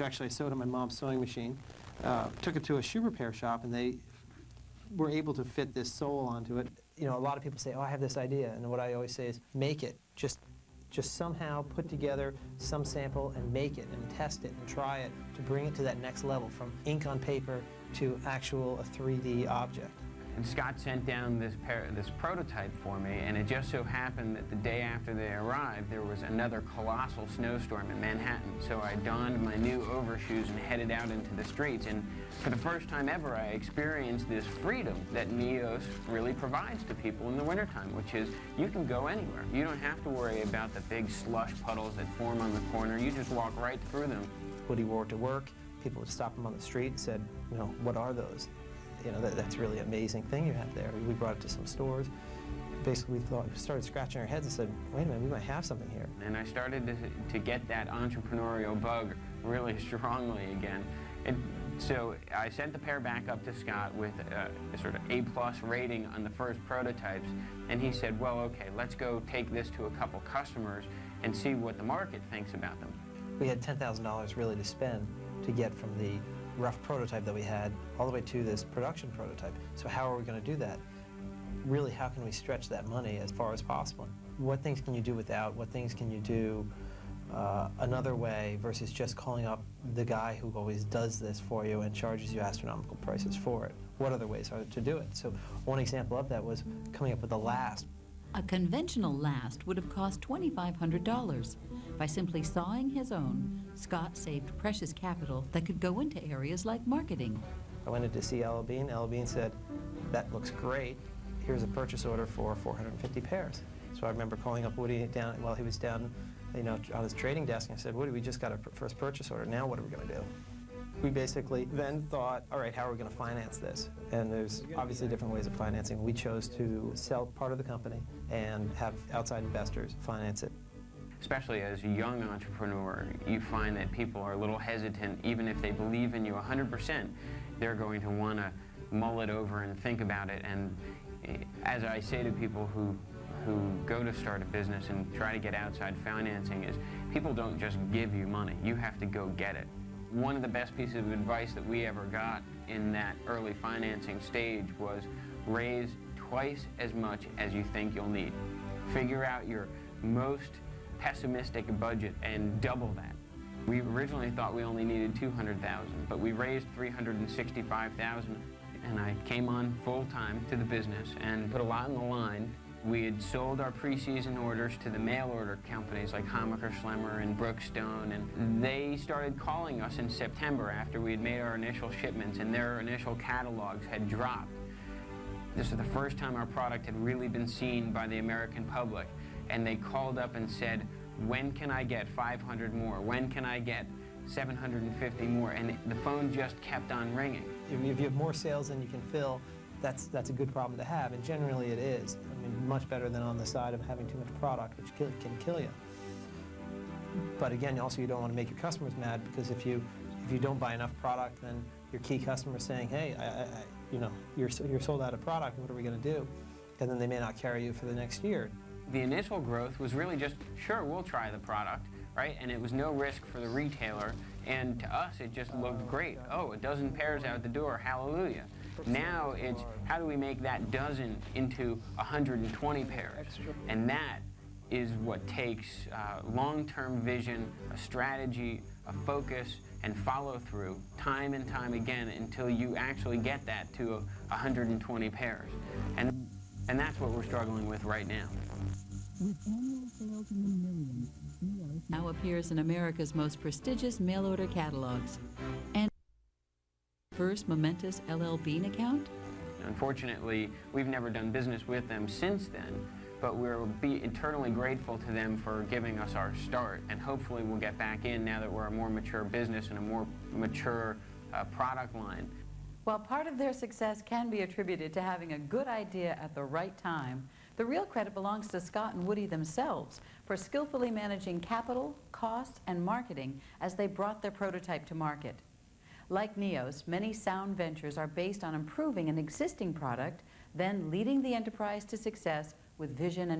Actually, I sewed on my mom's sewing machine, took it to a shoe repair shop, and they were able to fit this sole onto it. You know, a lot of people say, oh, I have this idea, and what I always say is, make it. Just somehow put together some sample and make it and test it and try it to bring it to that next level, from ink on paper to actual a 3D object. And Scott sent down this prototype for me, and it just so happened that the day after they arrived, there was another colossal snowstorm in Manhattan. So I donned my new overshoes and headed out into the streets, and for the first time ever, I experienced this freedom that NEOS really provides to people in the wintertime, which is you can go anywhere. You don't have to worry about the big slush puddles that form on the corner. You just walk right through them. Woody wore it to work. People would stop him on the street and said, you know, what are those? You know, that's really an amazing thing you have there. We brought it to some stores. Basically, we started scratching our heads and said, wait a minute, we might have something here. And I started to get that entrepreneurial bug really strongly again. So I sent the pair back up to Scott with a sort of A+ rating on the first prototypes, and he said, well, okay, let's go take this to a couple customers and see what the market thinks about them. We had $10,000 really to spend to get from the rough prototype that we had all the way to this production prototype. So how are we going to do that? Really, how can we stretch that money as far as possible? What things can you do without? What things can you do another way versus just calling up the guy who always does this for you and charges you astronomical prices for it? What other ways are there to do it? So one example of that was coming up with a last. A conventional last would have cost $2,500. By simply sawing his own, Scott saved precious capital that could go into areas like marketing. I went in to see L.L. Bean. L.L. Bean said, that looks great. Here's a purchase order for 450 pairs. So I remember calling up Woody while he was down, you know, on his trading desk, and I said, Woody, we just got a first purchase order. Now what are we going to do? We basically then thought, all right, how are we going to finance this? And there's obviously different ways of financing. We chose to sell part of the company and have outside investors finance it. Especially as a young entrepreneur, you find that people are a little hesitant. Even if they believe in you 100%, they're going to want to mull it over and think about it. And as I say to people who go to start a business and try to get outside financing, is people don't just give you money. You have to go get it. One of the best pieces of advice that we ever got in that early financing stage was raise twice as much as you think you'll need. Figure out your most pessimistic budget and double that. We originally thought we only needed $200,000, but we raised $365,000, and I came on full time to the business and put a lot on the line. We had sold our preseason orders to the mail order companies like Hammacher Schlemmer and Brookstone, and they started calling us in September after we had made our initial shipments and their initial catalogs had dropped. This was the first time our product had really been seen by the American public, and they called up and said, when can I get 500 more? When can I get 750 more? And the phone just kept on ringing. If you have more sales than you can fill, that's a good problem to have, and generally it is. I mean, much better than on the side of having too much product, which can kill you. But again, also you don't want to make your customers mad, because if you don't buy enough product, then your key customer is saying, hey, you know, you're sold out of product, what are we going to do? And then they may not carry you for the next year. The initial growth was really just, sure, we'll try the product, right? And it was no risk for the retailer, and to us it just looked great. Oh, a dozen pairs out the door, hallelujah. Now it's, how do we make that dozen into 120 pairs? And that is what takes long-term vision, a strategy, a focus, and follow-through time and time again until you actually get that to 120 pairs. And that's what we're struggling with right now. With annual sales in the millions, NEOS now appears in America's most prestigious mail-order catalogs. And first momentous L.L. Bean account? Unfortunately, we've never done business with them since then, but we'll be eternally grateful to them for giving us our start, and hopefully we'll get back in now that we're a more mature business and a more mature product line. While part of their success can be attributed to having a good idea at the right time, the real credit belongs to Scott and Woody themselves for skillfully managing capital, costs, and marketing as they brought their prototype to market. Like NEOS, many sound ventures are based on improving an existing product, then leading the enterprise to success with vision and